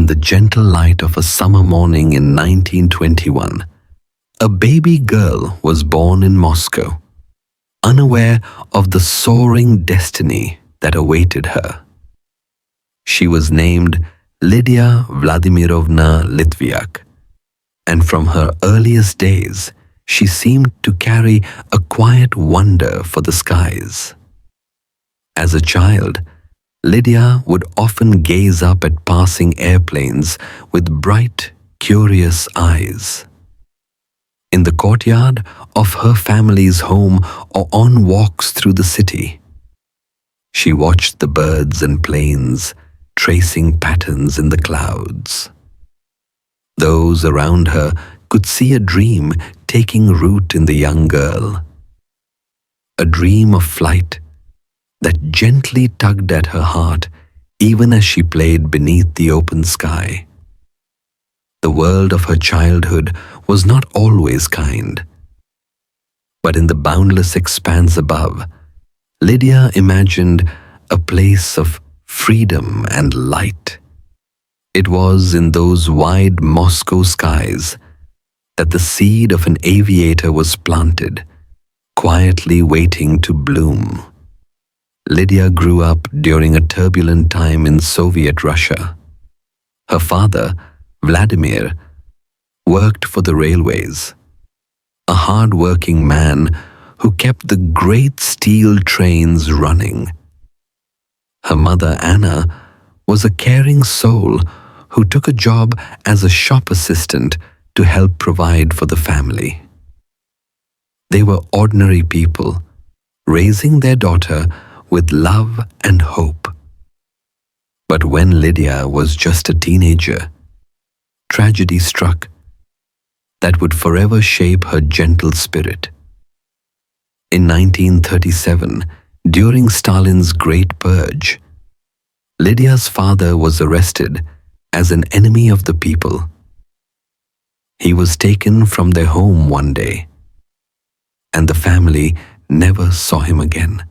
the gentle light of a summer morning in 1921, a baby girl was born in Moscow, unaware of the soaring destiny that awaited her. She was named Lydia Vladimirovna Litvyak, and from her earliest days, she seemed to carry a quiet wonder for the skies. As a child, Lydia would often gaze up at passing airplanes with bright, curious eyes. In the courtyard of her family's home or on walks through the city, she watched the birds and planes tracing patterns in the clouds. Those around her could see a dream taking root in the young girl, a dream of flight that gently tugged at her heart even as she played beneath the open sky. The world of her childhood was not always kind, but in the boundless expanse above, Lydia imagined a place of freedom and light. It was in those wide Moscow skies that the seed of an aviator was planted, quietly waiting to bloom. Lydia grew up during a turbulent time in Soviet Russia. Her father, Vladimir, worked for the railways, a hard-working man who kept the great steel trains running. Her mother, Anna, was a caring soul who took a job as a shop assistant to help provide for the family. They were ordinary people, raising their daughter with love and hope. But when Lydia was just a teenager, tragedy struck that would forever shape her gentle spirit. In 1937, during Stalin's Great Purge, Lydia's father was arrested as an enemy of the people. He was taken from their home one day, and the family never saw him again.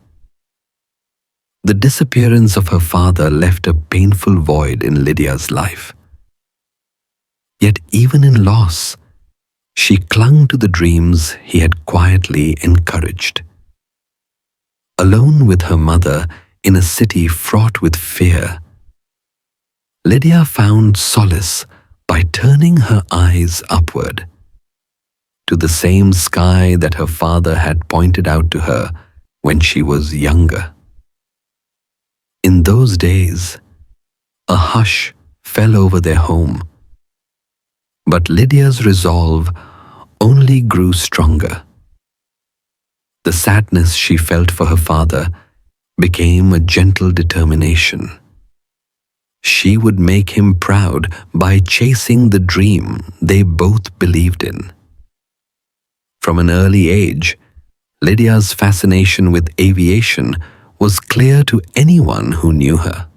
The disappearance of her father left a painful void in Lydia's life. Yet even in loss, she clung to the dreams he had quietly encouraged. Alone with her mother in a city fraught with fear, Lydia found solace by turning her eyes upward, to the same sky that her father had pointed out to her when she was younger. In those days, a hush fell over their home, but Lydia's resolve only grew stronger. The sadness she felt for her father became a gentle determination. She would make him proud by chasing the dream they both believed in. From an early age, Lydia's fascination with aviation was clear to anyone who knew her.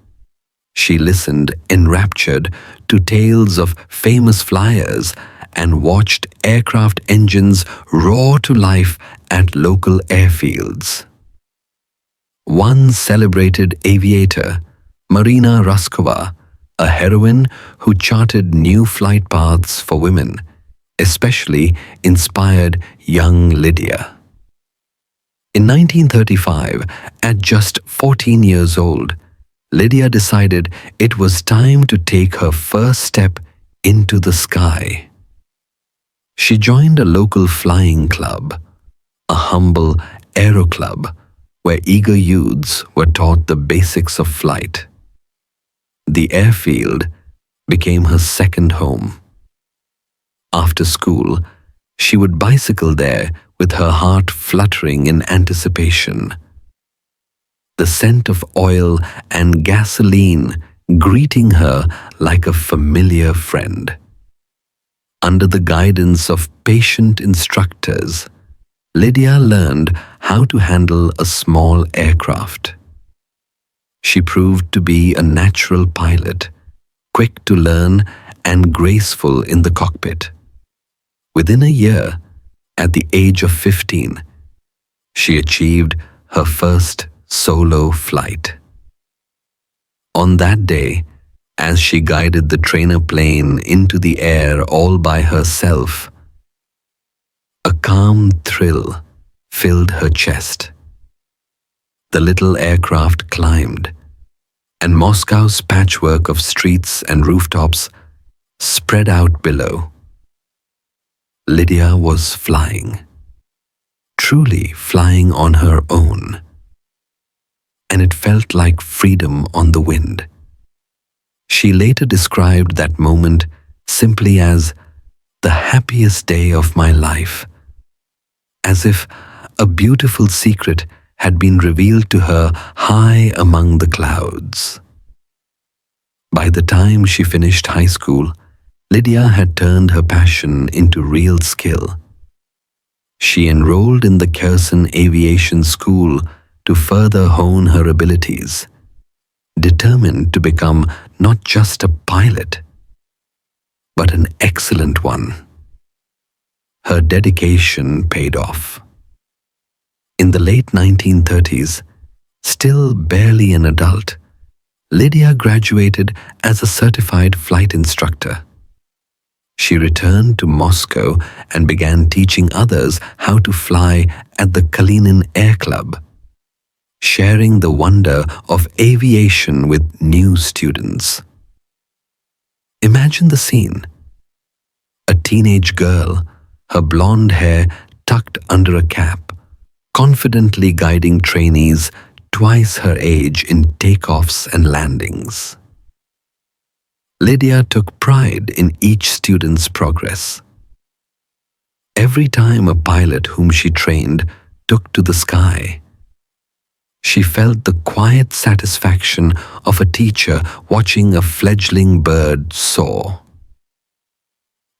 She listened enraptured to tales of famous flyers and watched aircraft engines roar to life at local airfields. One celebrated aviator, Marina Raskova, a heroine who charted new flight paths for women, especially inspired young Lydia. In 1935, at just 14 years old, Lydia decided it was time to take her first step into the sky. She joined a local flying club, a humble aero club where eager youths were taught the basics of flight. The airfield became her second home. After school, she would bicycle there with her heart fluttering in anticipation. The scent of oil and gasoline greeting her like a familiar friend. Under the guidance of patient instructors, Lydia learned how to handle a small aircraft. She proved to be a natural pilot, quick to learn and graceful in the cockpit. Within a year, at the age of 15, she achieved her first solo flight. On that day, As she guided the trainer plane into the air all by herself, a calm thrill filled her chest. The little aircraft climbed, and Moscow's patchwork of streets and rooftops spread out below. Lydia was flying, truly flying on her own, and it felt like freedom on the wind. She later described that moment simply as the happiest day of my life, as if a beautiful secret had been revealed to her high among the clouds. By the time she finished high school, Lydia had turned her passion into real skill. She enrolled in the Kherson Aviation School to further hone her abilities, determined to become not just a pilot, but an excellent one. Her dedication paid off. In the late 1930s, still barely an adult, Lydia graduated as a certified flight instructor. She returned to Moscow and began teaching others how to fly at the Kalinin Air Club, sharing the wonder of aviation with new students. Imagine the scene. A teenage girl, her blonde hair tucked under a cap, confidently guiding trainees twice her age in takeoffs and landings. Lydia took pride in each student's progress. Every time a pilot whom she trained took to the sky, she felt the quiet satisfaction of a teacher watching a fledgling bird soar.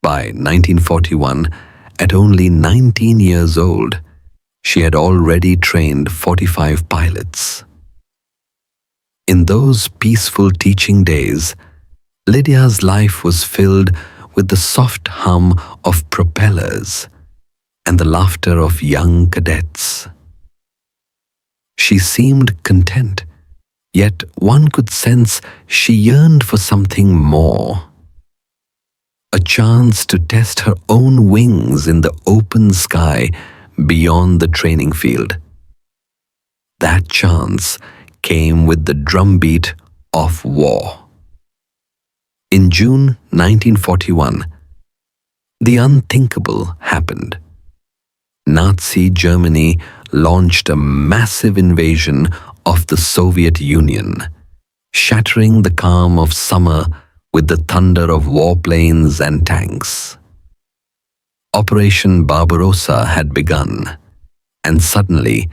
By 1941, at only 19 years old, she had already trained 45 pilots. In those peaceful teaching days, Lydia's life was filled with the soft hum of propellers and the laughter of young cadets. She seemed content, yet one could sense she yearned for something more. A chance to test her own wings in the open sky beyond the training field. That chance came with the drumbeat of war. In June 1941, the unthinkable happened. Nazi Germany launched a massive invasion of the Soviet Union, shattering the calm of summer with the thunder of warplanes and tanks. Operation Barbarossa had begun, and suddenly,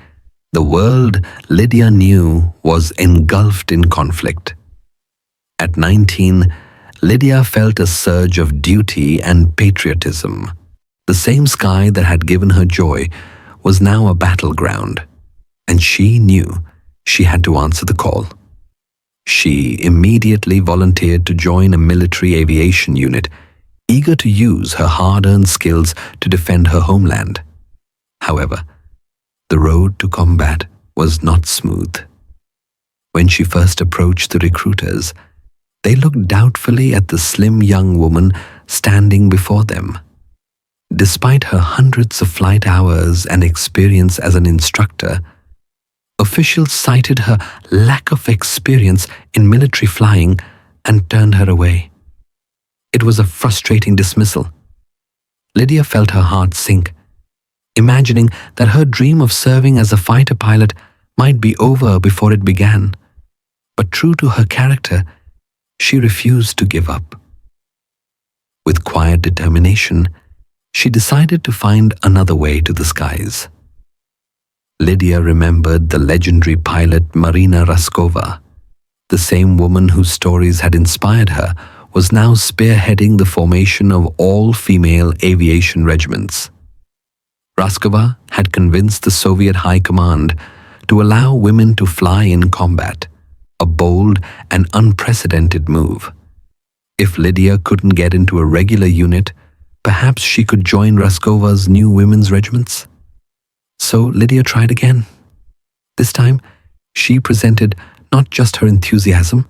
the world Lydia knew was engulfed in conflict. At 19, Lydia felt a surge of duty and patriotism. The same sky that had given her joy was now a battleground, and she knew she had to answer the call. She immediately volunteered to join a military aviation unit, eager to use her hard-earned skills to defend her homeland. However, the road to combat was not smooth. When she first approached the recruiters, they looked doubtfully at the slim young woman standing before them. Despite her hundreds of flight hours and experience as an instructor, officials cited her lack of experience in military flying and turned her away. It was a frustrating dismissal. Lydia felt her heart sink, imagining that her dream of serving as a fighter pilot might be over before it began. But true to her character, she refused to give up. With quiet determination, she decided to find another way to the skies. Lydia remembered the legendary pilot Marina Raskova. The same woman whose stories had inspired her was now spearheading the formation of all-female aviation regiments. Raskova had convinced the Soviet High Command to allow women to fly in combat, a bold and unprecedented move. If Lydia couldn't get into a regular unit, perhaps she could join Raskova's new women's regiments. So Lydia tried again. This time, she presented not just her enthusiasm,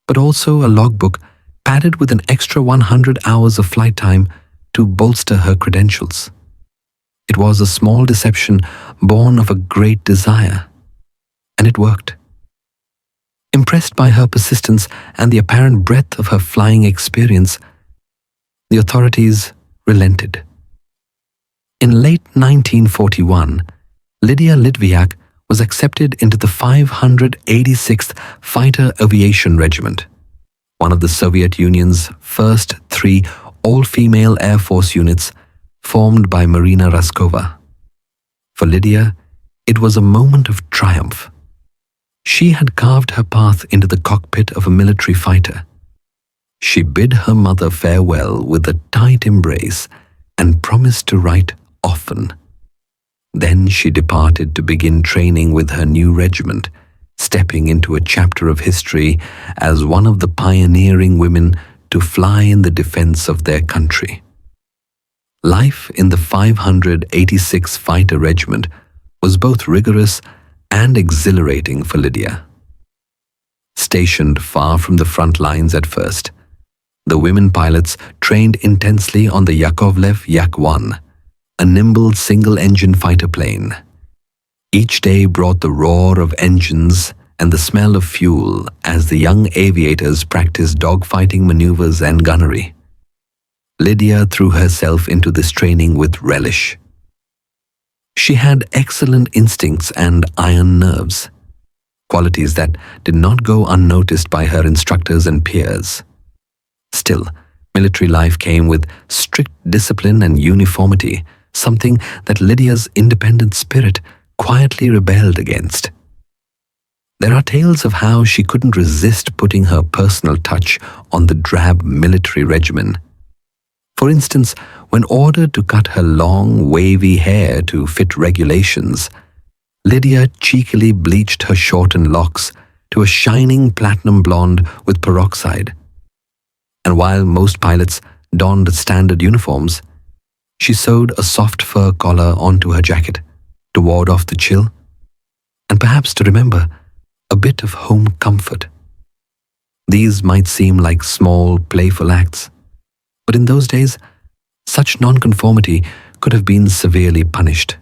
but also a logbook padded with an extra 100 hours of flight time to bolster her credentials. It was a small deception born of a great desire, and it worked. Impressed by her persistence and the apparent breadth of her flying experience, the authorities relented. In late 1941, Lydia Litvyak was accepted into the 586th Fighter Aviation Regiment, one of the Soviet Union's first 3 all-female Air Force units formed by Marina Raskova. For Lydia, it was a moment of triumph. She had carved her path into the cockpit of a military fighter. She bid her mother farewell with a tight embrace and promised to write often. Then she departed to begin training with her new regiment, stepping into a chapter of history as one of the pioneering women to fly in the defense of their country. Life in the 586th Fighter Regiment was both rigorous and exhilarating for Lydia. Stationed far from the front lines at first, the women pilots trained intensely on the Yakovlev Yak-1, a nimble single-engine fighter plane. Each day brought the roar of engines and the smell of fuel as the young aviators practiced dogfighting maneuvers and gunnery. Lydia threw herself into this training with relish. She had excellent instincts and iron nerves, qualities that did not go unnoticed by her instructors and peers. Still, military life came with strict discipline and uniformity, something that Lydia's independent spirit quietly rebelled against. There are tales of how she couldn't resist putting her personal touch on the drab military regimen. For instance, when ordered to cut her long, wavy hair to fit regulations, Lydia cheekily bleached her shortened locks to a shining platinum blonde with peroxide. And while most pilots donned standard uniforms, she sewed a soft fur collar onto her jacket to ward off the chill, and perhaps to remember a bit of home comfort. These might seem like small, playful acts, but in those days, such nonconformity could have been severely punished.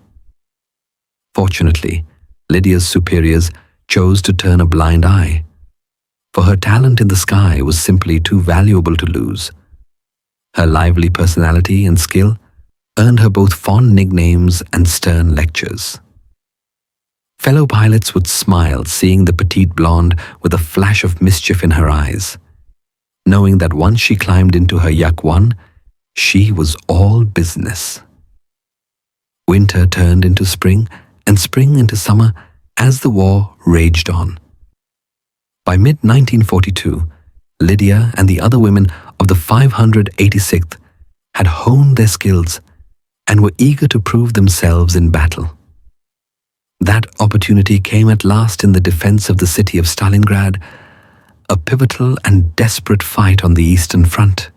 Fortunately, Lydia's superiors chose to turn a blind eye, for her talent in the sky was simply too valuable to lose. Her lively personality and skill earned her both fond nicknames and stern lectures. Fellow pilots would smile seeing the petite blonde with a flash of mischief in her eyes, knowing that once she climbed into her Yak-1, she was all business. Winter turned into spring and spring into summer as the war raged on. By mid-1942, Lydia and the other women of the 586th had honed their skills and were eager to prove themselves in battle. That opportunity came at last in the defense of the city of Stalingrad, a pivotal and desperate fight on the Eastern Front.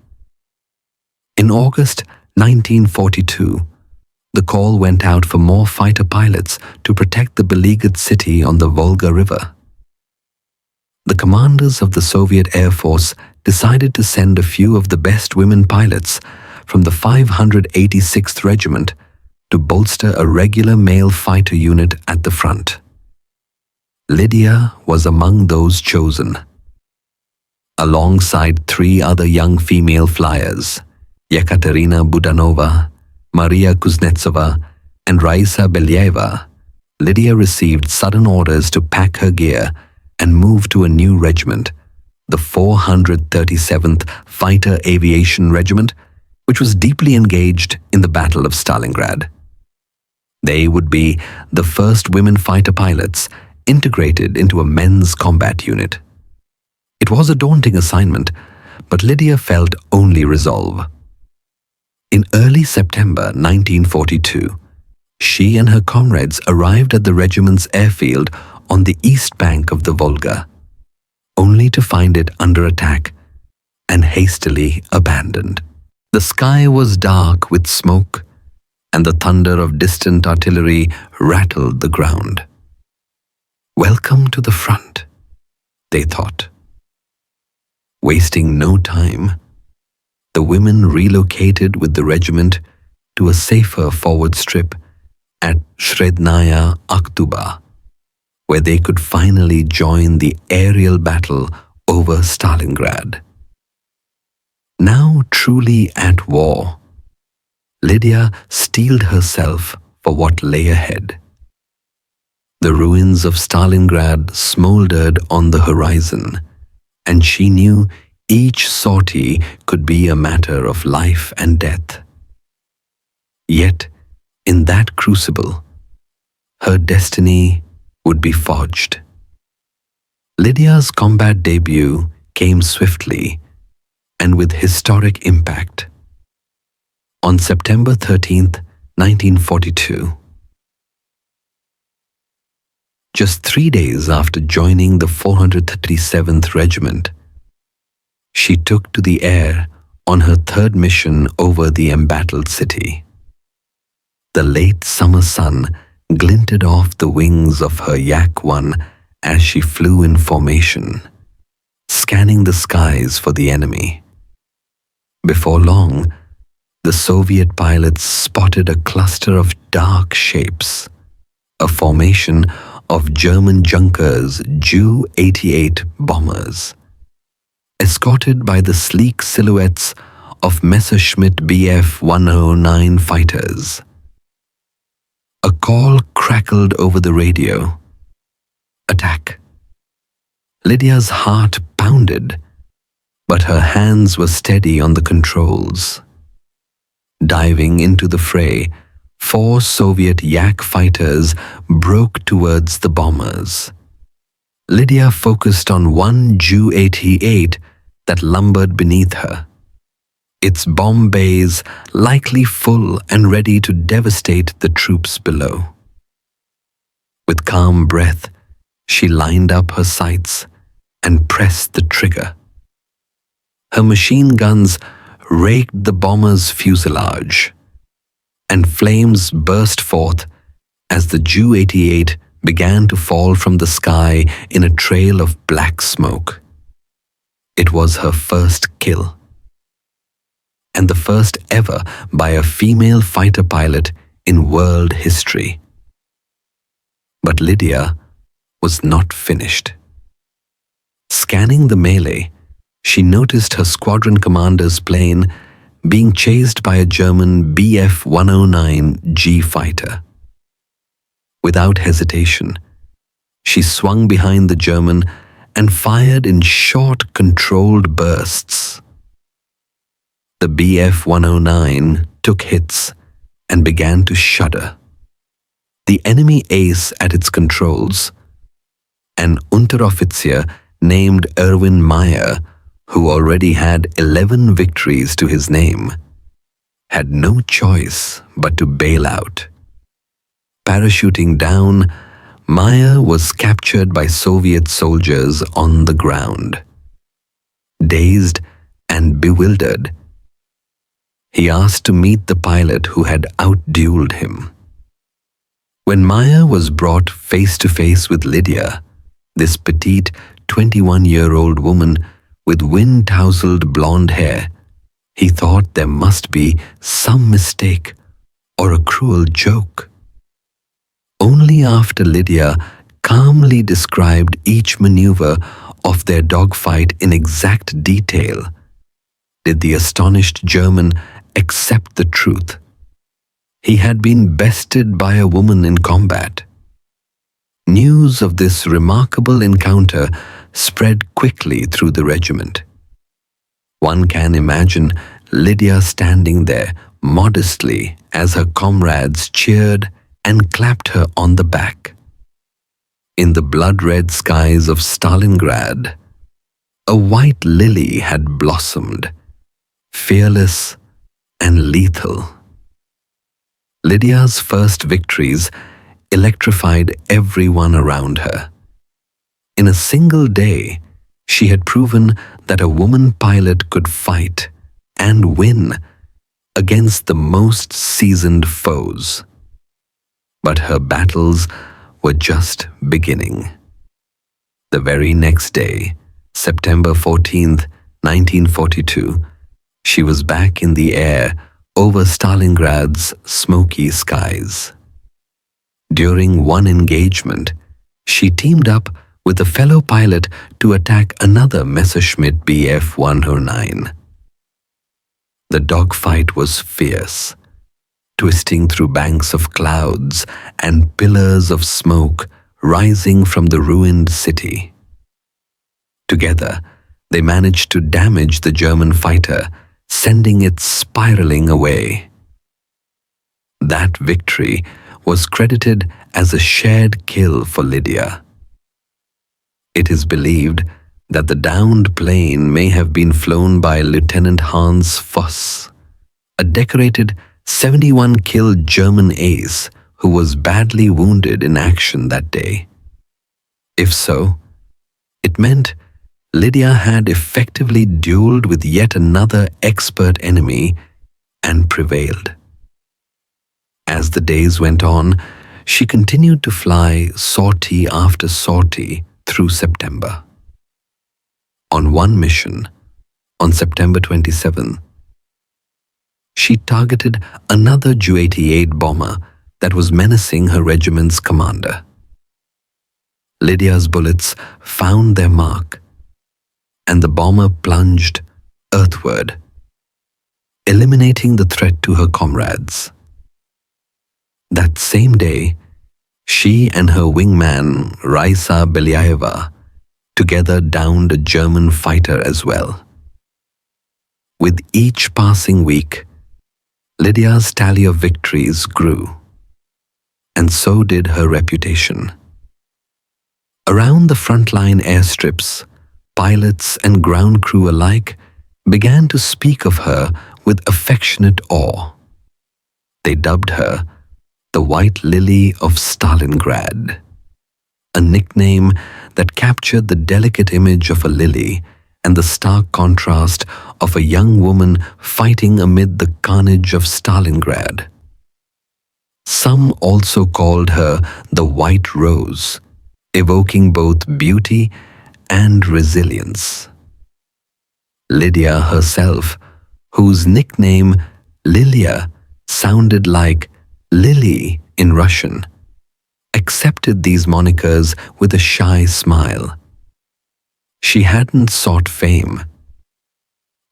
In August 1942, the call went out for more fighter pilots to protect the beleaguered city on the Volga River. The commanders of the Soviet Air Force decided to send a few of the best women pilots from the 586th Regiment to bolster a regular male fighter unit at the front. Lydia was among those chosen. Alongside 3 other young female flyers, Yekaterina Budanova, Maria Kuznetsova, and Raisa Belyeva, Lydia received sudden orders to pack her gear and move to a new regiment, the 437th Fighter Aviation Regiment, which was deeply engaged in the Battle of Stalingrad. They would be the first women fighter pilots integrated into a men's combat unit. It was a daunting assignment, but Lydia felt only resolve. In early September 1942, she and her comrades arrived at the regiment's airfield on the east bank of the Volga, only to find it under attack and hastily abandoned. The sky was dark with smoke, and the thunder of distant artillery rattled the ground. Welcome to the front, they thought. Wasting no time, the women relocated with the regiment to a safer forward strip at Srednaya Akhtuba, where they could finally join the aerial battle over Stalingrad. Now truly at war, Lydia steeled herself for what lay ahead. The ruins of Stalingrad smoldered on the horizon, and she knew each sortie could be a matter of life and death. Yet, in that crucible, her destiny would be forged. Lydia's combat debut came swiftly and with historic impact. On September 13th, 1942, just 3 days after joining the 437th Regiment, she took to the air on her third mission over the embattled city. The late summer sun glinted off the wings of her Yak-1 as she flew in formation, scanning the skies for the enemy. Before long, the Soviet pilots spotted a cluster of dark shapes, a formation of German Junkers Ju-88 bombers, escorted by the sleek silhouettes of Messerschmitt Bf-109 fighters. A call crackled over the radio. Attack. Lydia's heart pounded, but her hands were steady on the controls. Diving into the fray, 4 Soviet Yak fighters broke towards the bombers. Lydia focused on one Ju-88 that lumbered beneath her, its bomb bays likely full and ready to devastate the troops below. With calm breath, she lined up her sights and pressed the trigger. Her machine guns raked the bomber's fuselage, and flames burst forth as the Ju-88 began to fall from the sky in a trail of black smoke. It was her first kill, and the first ever by a female fighter pilot in world history. But Lydia was not finished. Scanning the melee, she noticed her squadron commander's plane being chased by a German Bf-109G fighter. Without hesitation, she swung behind the German and fired in short, controlled bursts. The Bf-109 took hits and began to shudder. The enemy ace at its controls, an Unteroffizier named Erwin Meyer, who already had 11 victories to his name, had no choice but to bail out. Parachuting down, Meyer was captured by Soviet soldiers on the ground. Dazed and bewildered, he asked to meet the pilot who had outdueled him. When Meyer was brought face to face with Lydia, this petite 21-year-old woman with wind-tousled blonde hair, he thought there must be some mistake or a cruel joke. Only after Lydia calmly described each maneuver of their dogfight in exact detail did the astonished German accept the truth. He had been bested by a woman in combat. News of this remarkable encounter spread quickly through the regiment. One can imagine Lydia standing there modestly as her comrades cheered and clapped her on the back. In the blood-red skies of Stalingrad, a white lily had blossomed, fearless and lethal. Lydia's first victories electrified everyone around her. In a single day, she had proven that a woman pilot could fight and win against the most seasoned foes. But her battles were just beginning. The very next day, September 14th, 1942, she was back in the air over Stalingrad's smoky skies. During one engagement, she teamed up with a fellow pilot to attack another Messerschmitt Bf 109. The dogfight was fierce, twisting through banks of clouds and pillars of smoke rising from the ruined city. Together, they managed to damage the German fighter, sending it spiraling away. That victory was credited as a shared kill for Lydia. It is believed that the downed plane may have been flown by Lieutenant Hans Voss, a decorated 71-kill German ace who was badly wounded in action that day. If so, it meant Lydia had effectively dueled with yet another expert enemy and prevailed. As the days went on, she continued to fly sortie after sortie through September. On one mission, on September 27, she targeted another Ju-88 bomber that was menacing her regiment's commander. Lydia's bullets found their mark, and the bomber plunged earthward, eliminating the threat to her comrades. That same day, she and her wingman, Raisa Belyaeva, together downed a German fighter as well. With each passing week, Lydia's tally of victories grew, and so did her reputation. Around the frontline airstrips, pilots and ground crew alike began to speak of her with affectionate awe. They dubbed her the White Lily of Stalingrad, a nickname that captured the delicate image of a lily and the stark contrast of a young woman fighting amid the carnage of Stalingrad. Some also called her the White Rose, evoking both beauty and resilience. Lydia herself, whose nickname Lilia sounded like Lily in Russian, accepted these monikers with a shy smile. She hadn't sought fame.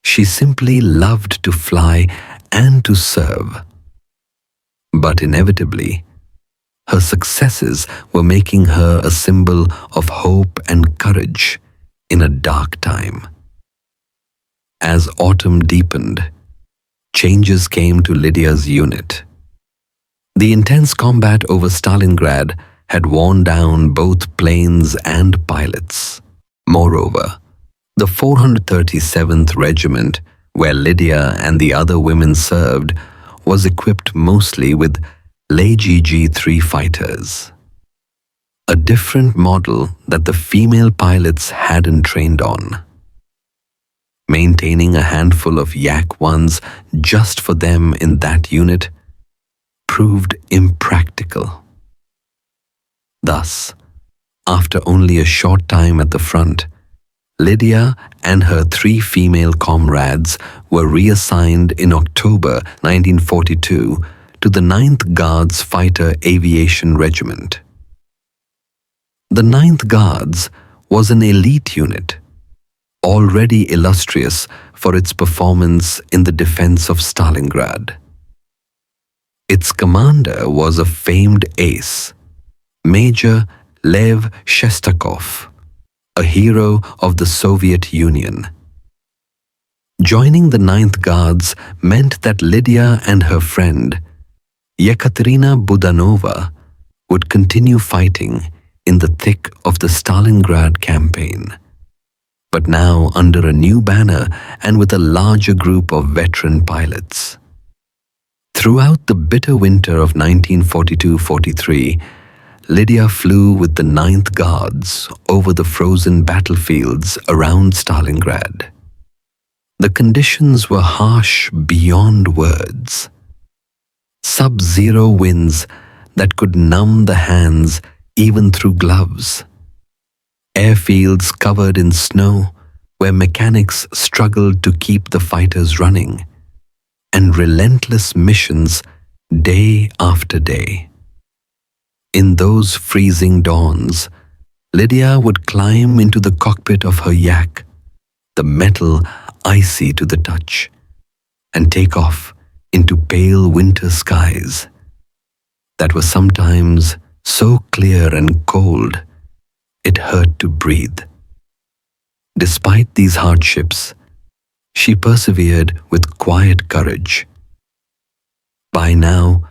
She simply loved to fly and to serve. But inevitably, her successes were making her a symbol of hope and courage in a dark time. As autumn deepened, changes came to Lydia's unit. The intense combat over Stalingrad had worn down both planes and pilots. Moreover, the 437th Regiment, where Lydia and the other women served, was equipped mostly with LGG-3 fighters, a different model that the female pilots hadn't trained on. Maintaining a handful of Yak-1s just for them in that unit proved impractical. Thus, after only a short time at the front, Lydia and her 3 female comrades were reassigned in October 1942 to the 9th Guards Fighter Aviation Regiment. The 9th Guards was an elite unit, already illustrious for its performance in the defense of Stalingrad. Its commander was a famed ace, Major Lev Shestakov, a hero of the Soviet Union. Joining the 9th Guards meant that Lydia and her friend, Yekaterina Budanova, would continue fighting in the thick of the Stalingrad campaign, but now under a new banner and with a larger group of veteran pilots. Throughout the bitter winter of 1942-43, Lydia flew with the 9th Guards over the frozen battlefields around Stalingrad. The conditions were harsh beyond words. Sub-zero winds that could numb the hands even through gloves. Airfields covered in snow, where mechanics struggled to keep the fighters running, and relentless missions day after day. In those freezing dawns, Lydia would climb into the cockpit of her yak, the metal icy to the touch, and take off into pale winter skies that were sometimes so clear and cold it hurt to breathe. Despite these hardships, she persevered with quiet courage. By now,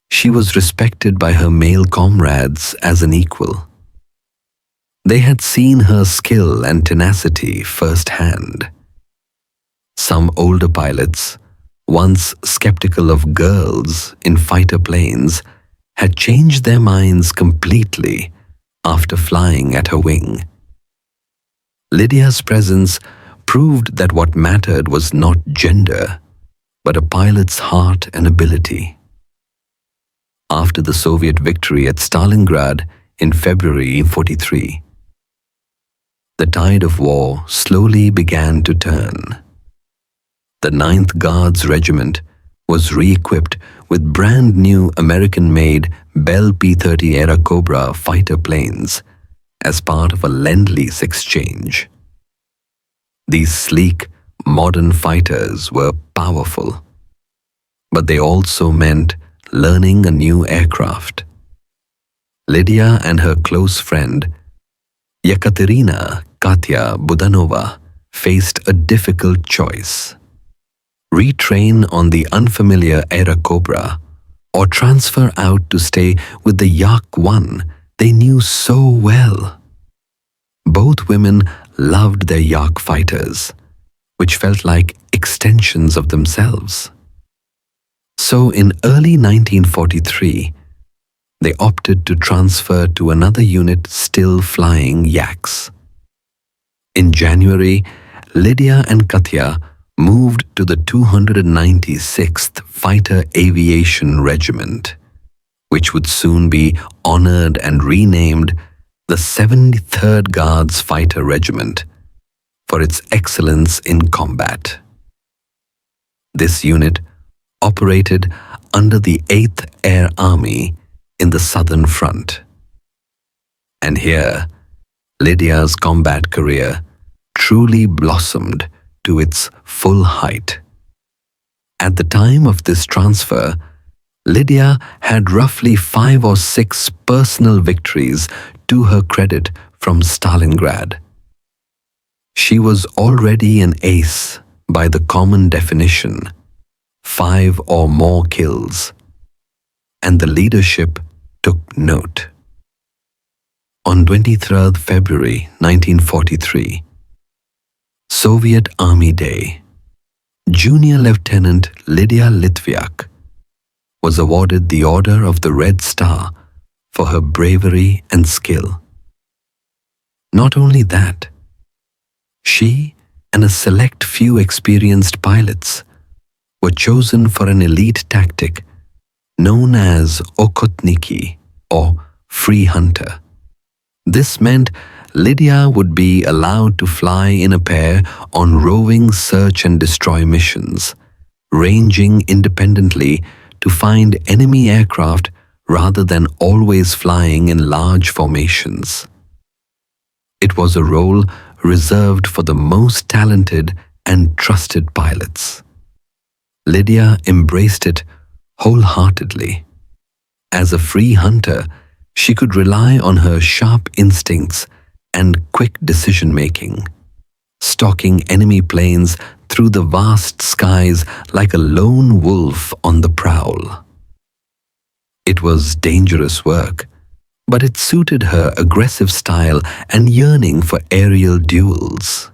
she was respected by her male comrades as an equal. They had seen her skill and tenacity firsthand. Some older pilots, once skeptical of girls in fighter planes, had changed their minds completely after flying at her wing. Lydia's presence proved that what mattered was not gender, but a pilot's heart and ability. After the Soviet victory at Stalingrad in February 1943, the tide of war slowly began to turn. The 9th Guards Regiment was re-equipped with brand new American-made Bell P-30 era Cobra fighter planes as part of a Lend-Lease exchange. These sleek, modern fighters were powerful, but they also meant learning a new aircraft. Lydia and her close friend, Yekaterina Katya Budanova, faced a difficult choice: retrain on the unfamiliar Era Cobra or transfer out to stay with the Yak-1 they knew so well. Both women loved their Yak fighters, which felt like extensions of themselves. So in early 1943, they opted to transfer to another unit still flying Yaks. In January, Lydia and Katya moved to the 296th Fighter Aviation Regiment, which would soon be honored and renamed the 73rd Guards Fighter Regiment for its excellence in combat. This unit operated under the 8th Air Army in the Southern Front. And here, Lydia's combat career truly blossomed to its full height. At the time of this transfer, Lydia had roughly 5 or 6 personal victories to her credit from Stalingrad. She was already an ace by the common definition, 5 or more kills, and the leadership took note. On 23rd February 1943, Soviet Army Day, Junior Lieutenant Lydia Litvyak was awarded the Order of the Red Star for her bravery and skill. Not only that, she and a select few experienced pilots were chosen for an elite tactic known as Okhotniki, or free hunter. This meant Lydia would be allowed to fly in a pair on roving search and destroy missions, ranging independently to find enemy aircraft rather than always flying in large formations. It was a role reserved for the most talented and trusted pilots. Lydia embraced it wholeheartedly. As a free hunter, she could rely on her sharp instincts and quick decision-making, stalking enemy planes through the vast skies like a lone wolf on the prowl. It was dangerous work, but it suited her aggressive style and yearning for aerial duels.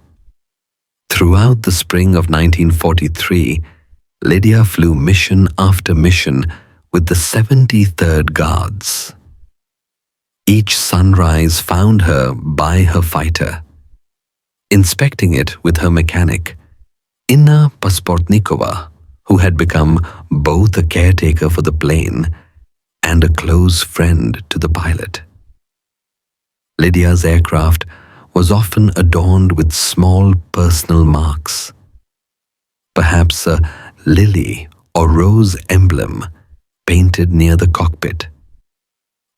Throughout the spring of 1943, Lydia flew mission after mission with the 73rd Guards. Each sunrise found her by her fighter, inspecting it with her mechanic, Inna Pasportnikova, who had become both a caretaker for the plane and a close friend to the pilot. Lydia's aircraft was often adorned with small personal marks, perhaps a lily or rose emblem painted near the cockpit,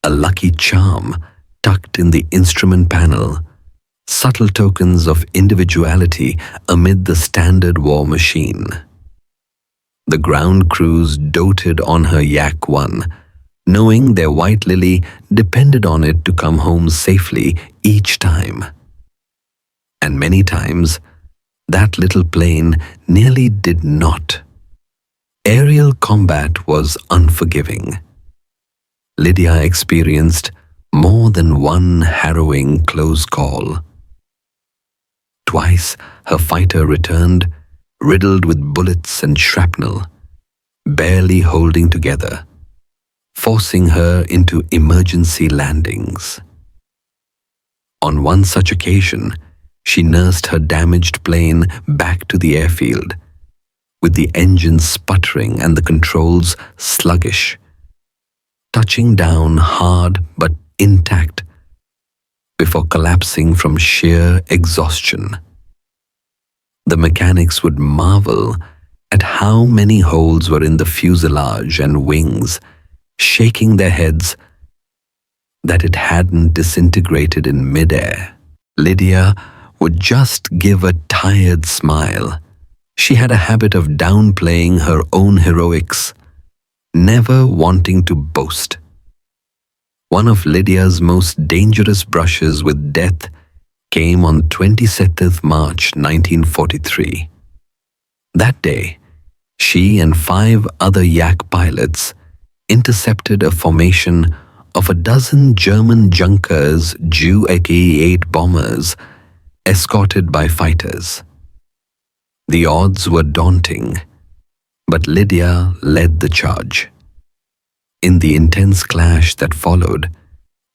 a lucky charm tucked in the instrument panel, subtle tokens of individuality amid the standard war machine. The ground crews doted on her Yak 1, knowing their white lily depended on it to come home safely each time. And many times, that little plane nearly did not. Aerial combat was unforgiving. Lydia experienced more than one harrowing close call. Twice her fighter returned, riddled with bullets and shrapnel, barely holding together, forcing her into emergency landings. On one such occasion, she nursed her damaged plane back to the airfield, with the engines sputtering and the controls sluggish, touching down hard but intact before collapsing from sheer exhaustion. The mechanics would marvel at how many holes were in the fuselage and wings, shaking their heads that it hadn't disintegrated in midair. Lydia would just give a tired smile. She had a habit of downplaying her own heroics, never wanting to boast. One of Lydia's most dangerous brushes with death came on 27th March 1943. That day, she and 5 other Yak pilots intercepted a formation of a dozen German Junkers Ju-8 bombers escorted by fighters. The odds were daunting, but Lydia led the charge. In the intense clash that followed,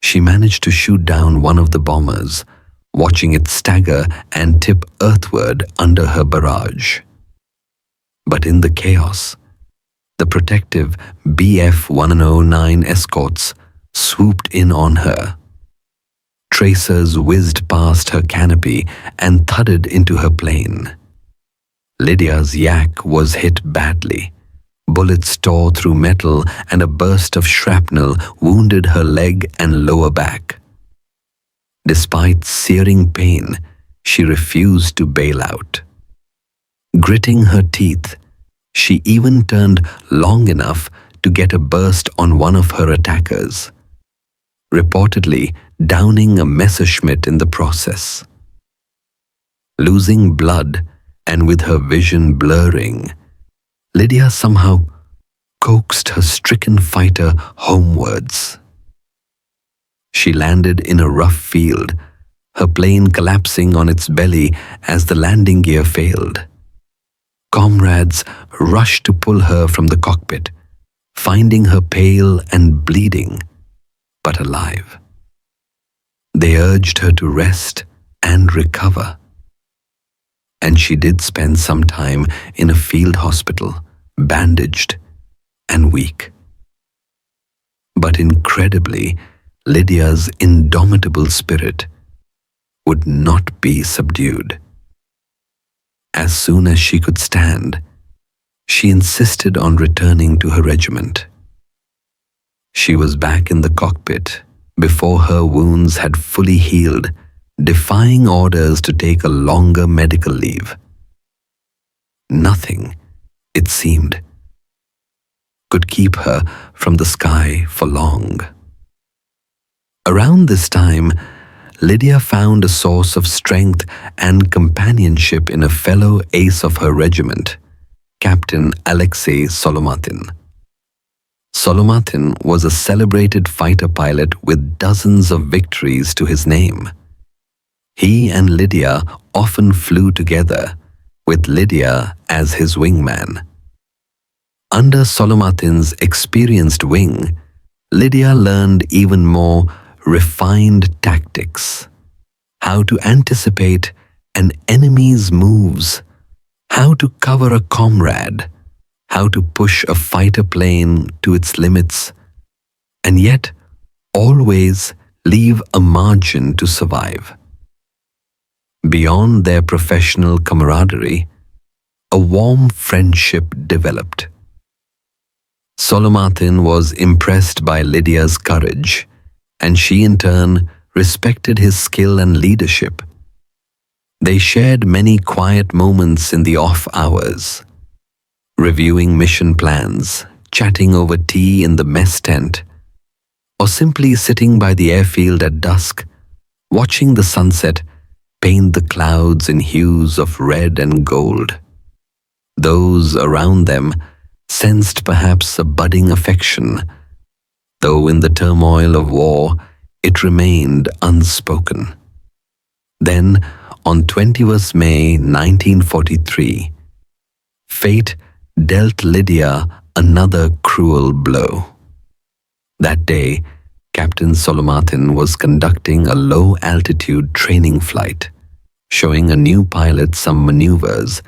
she managed to shoot down one of the bombers, watching it stagger and tip earthward under her barrage. But in the chaos, the protective Bf-109 escorts swooped in on her. Tracers whizzed past her canopy and thudded into her plane. Lydia's Yak was hit badly. Bullets tore through metal and a burst of shrapnel wounded her leg and lower back. Despite searing pain, she refused to bail out. Gritting her teeth, she even turned long enough to get a burst on one of her attackers, reportedly downing a Messerschmitt in the process. Losing blood and with her vision blurring, Lydia somehow coaxed her stricken fighter homewards. She landed in a rough field, her plane collapsing on its belly as the landing gear failed. Comrades rushed to pull her from the cockpit, finding her pale and bleeding, but alive. They urged her to rest and recover. And she did spend some time in a field hospital, bandaged and weak. But incredibly, Lydia's indomitable spirit would not be subdued. As soon as she could stand, she insisted on returning to her regiment. She was back in the cockpit before her wounds had fully healed, defying orders to take a longer medical leave. Nothing, it seemed, could keep her from the sky for long. Around this time, Lydia found a source of strength and companionship in a fellow ace of her regiment, Captain Alexei Solomatin. Solomatin was a celebrated fighter pilot with dozens of victories to his name. He and Lydia often flew together, with Lydia as his wingman. Under Solomatin's experienced wing, Lydia learned even more refined tactics, how to anticipate an enemy's moves, how to cover a comrade, how to push a fighter plane to its limits, and yet always leave a margin to survive. Beyond their professional camaraderie, a warm friendship developed. Solomatin was impressed by Lydia's courage, and she in turn respected his skill and leadership. They shared many quiet moments in the off hours, reviewing mission plans, chatting over tea in the mess tent, or simply sitting by the airfield at dusk, watching the sunset paint the clouds in hues of red and gold. Those around them sensed perhaps a budding affection, though in the turmoil of war it remained unspoken. Then, on 20th May 1943, fate dealt Lydia another cruel blow. That day, Captain Solomatin was conducting a low-altitude training flight, showing a new pilot some maneuvers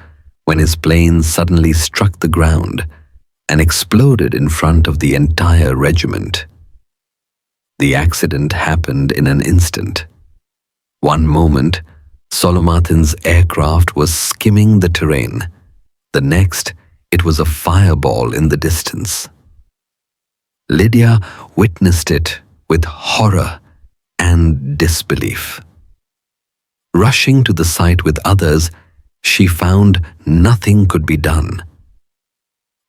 when his plane suddenly struck the ground and exploded in front of the entire regiment. The accident happened in an instant. One moment, Solomatin's aircraft was skimming the terrain. The next, it was a fireball in the distance. Lydia witnessed it with horror and disbelief. Rushing to the site with others, she found nothing could be done.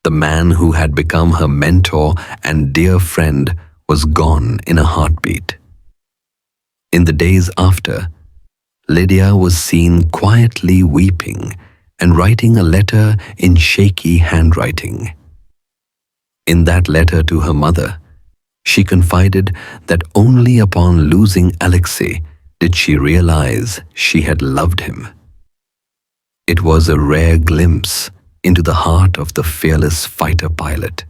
The man who had become her mentor and dear friend was gone in a heartbeat. In the days after, Lydia was seen quietly weeping and writing a letter in shaky handwriting. In that letter to her mother, she confided that only upon losing Alexei did she realize she had loved him. It was a rare glimpse into the heart of the fearless fighter pilot,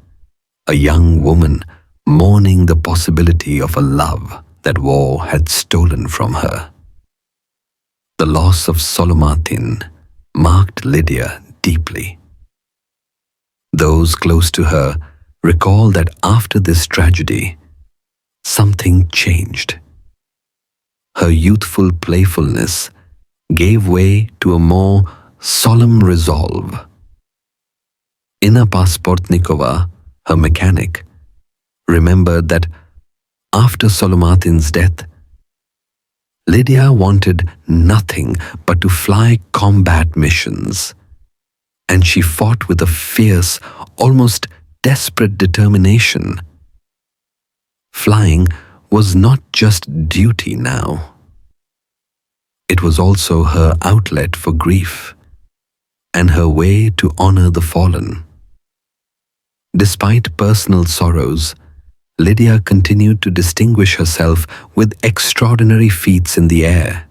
a young woman mourning the possibility of a love that war had stolen from her. The loss of Solomatin marked Lydia deeply. Those close to her recall that after this tragedy, something changed. Her youthful playfulness gave way to a more solemn resolve. Inna Pasportnikova, her mechanic, remembered that after Solomatin's death, Lydia wanted nothing but to fly combat missions, and she fought with a fierce, almost desperate determination. Flying was not just duty now. It was also her outlet for grief and her way to honor the fallen. Despite personal sorrows, Lydia continued to distinguish herself with extraordinary feats in the air.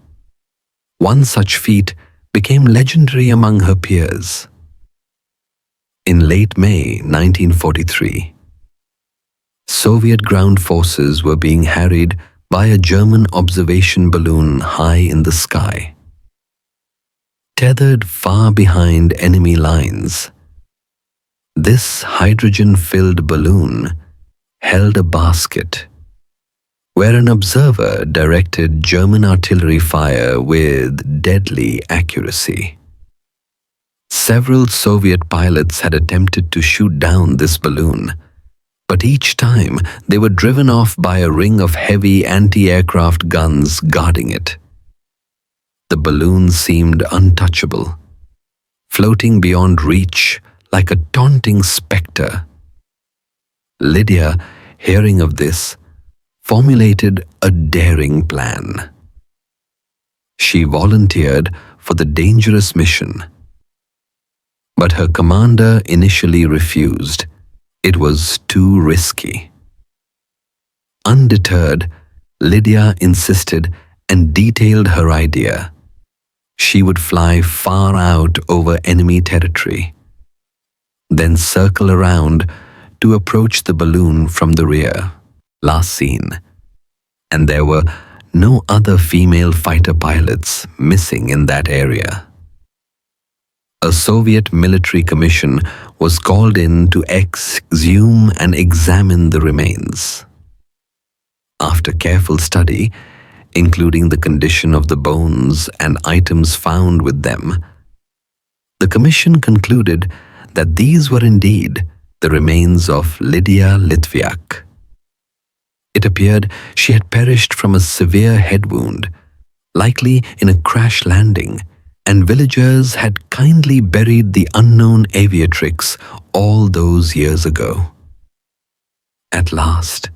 One such feat became legendary among her peers. In late May 1943, Soviet ground forces were being harried by a German observation balloon high in the sky. Tethered far behind enemy lines, this hydrogen-filled balloon held a basket where an observer directed German artillery fire with deadly accuracy. Several Soviet pilots had attempted to shoot down this balloon, but each time they were driven off by a ring of heavy anti-aircraft guns guarding it. The balloon seemed untouchable, floating beyond reach like a taunting specter. Lydia, hearing of this, formulated a daring plan. She volunteered for the dangerous mission, but her commander initially refused. It was too risky. Undeterred, Lydia insisted and detailed her idea. She would fly far out over enemy territory, then circle around to approach the balloon from the rear. Last seen, and there were no other female fighter pilots missing in that area. A Soviet military commission was called in to exhume and examine the remains. After careful study, including the condition of the bones and items found with them, the commission concluded that these were indeed the remains of Lydia Litvyak. It appeared she had perished from a severe head wound, likely in a crash landing, and villagers had kindly buried the unknown aviatrix all those years ago. At last,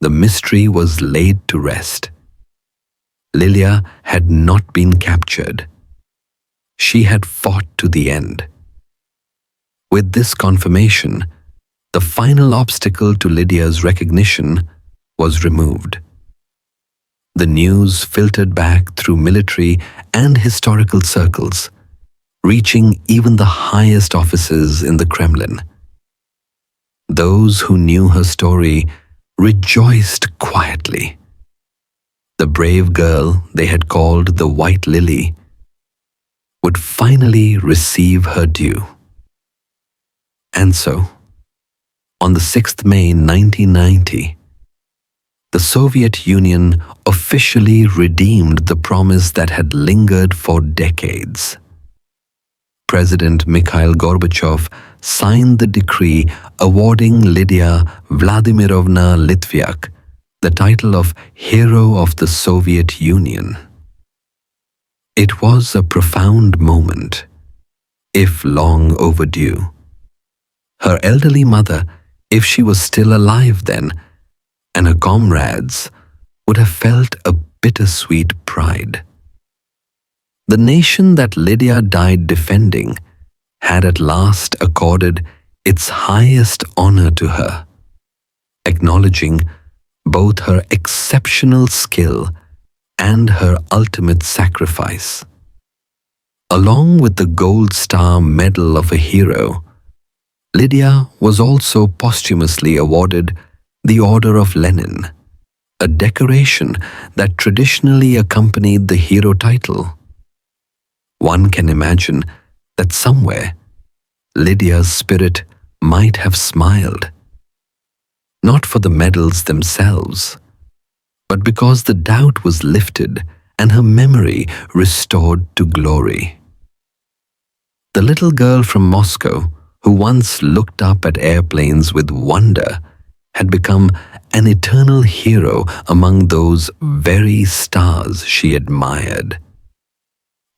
the mystery was laid to rest. Lydia had not been captured. She had fought to the end. With this confirmation, the final obstacle to Lydia's recognition was removed. The news filtered back through military and historical circles, reaching even the highest offices in the Kremlin. Those who knew her story rejoiced quietly. The brave girl they had called the White Lily would finally receive her due. And so, on the 6th May 1990, the Soviet Union officially redeemed the promise that had lingered for decades. President Mikhail Gorbachev signed the decree awarding Lydia Vladimirovna Litvyak the title of Hero of the Soviet Union. It was a profound moment, if long overdue. Her elderly mother, if she was still alive then, and her comrades would have felt a bittersweet pride. The nation that Lydia died defending had at last accorded its highest honor to her, acknowledging both her exceptional skill and her ultimate sacrifice. Along with the Gold Star Medal of a Hero, Lydia was also posthumously awarded the Order of Lenin, a decoration that traditionally accompanied the hero title. One can imagine that somewhere Lydia's spirit might have smiled, not for the medals themselves, but because the doubt was lifted and her memory restored to glory. The little girl from Moscow, who once looked up at airplanes with wonder, had become an eternal hero among those very stars she admired.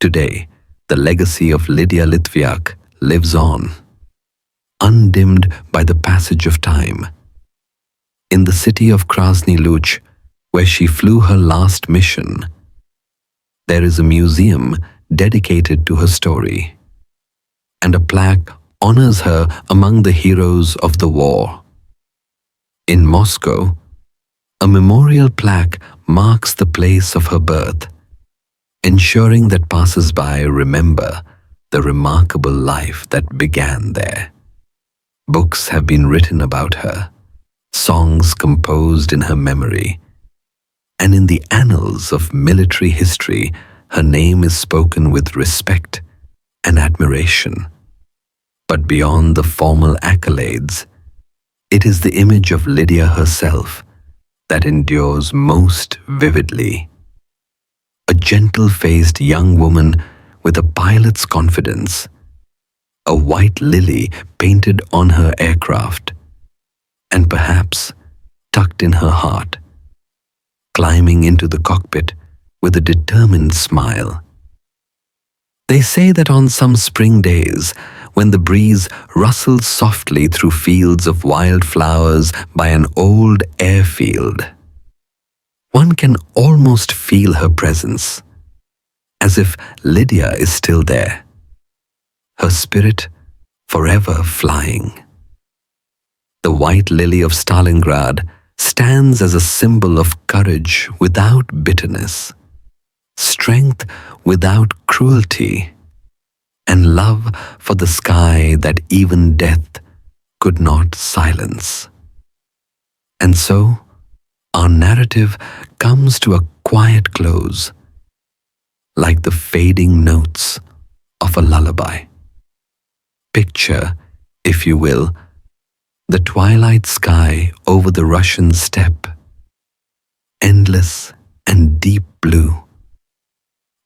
Today, the legacy of Lydia Litvyak lives on, undimmed by the passage of time. In the city of Krasny Luch, where she flew her last mission, there is a museum dedicated to her story, and a plaque honors her among the heroes of the war. In Moscow, a memorial plaque marks the place of her birth, ensuring that passers-by remember the remarkable life that began there. Books have been written about her, songs composed in her memory, and in the annals of military history, her name is spoken with respect and admiration. But beyond the formal accolades, it is the image of Lydia herself that endures most vividly. A gentle-faced young woman with a pilot's confidence, a white lily painted on her aircraft, and perhaps tucked in her heart, climbing into the cockpit with a determined smile. They say that on some spring days, when the breeze rustles softly through fields of wildflowers by an old airfield, one can almost feel her presence, as if Lydia is still there, her spirit forever flying. The white lily of Stalingrad stands as a symbol of courage without bitterness, strength without cruelty, and love for the sky that even death could not silence. And so, our narrative comes to a quiet close, like the fading notes of a lullaby. Picture, if you will, the twilight sky over the Russian steppe, endless and deep blue,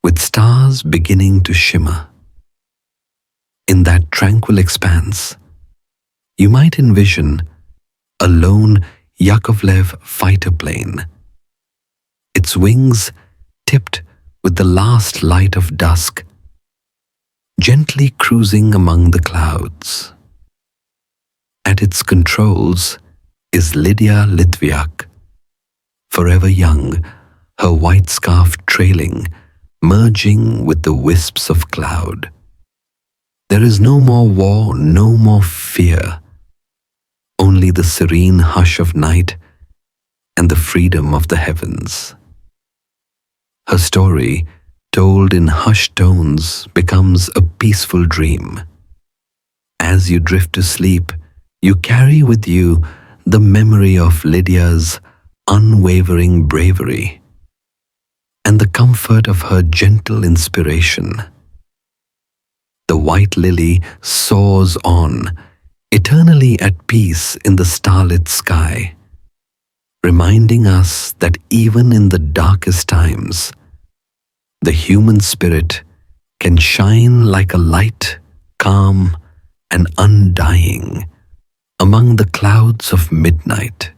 with stars beginning to shimmer. In that tranquil expanse, you might envision a lone Yakovlev fighter plane, its wings tipped with the last light of dusk, gently cruising among the clouds. At its controls is Lydia Litvyak, forever young, her white scarf trailing, merging with the wisps of cloud. There is no more war, no more fear, only the serene hush of night and the freedom of the heavens. Her story, told in hushed tones, becomes a peaceful dream. As you drift to sleep, you carry with you the memory of Lydia's unwavering bravery and the comfort of her gentle inspiration. The white lily soars on, eternally at peace in the starlit sky, reminding us that even in the darkest times, the human spirit can shine like a light, calm and undying among the clouds of midnight.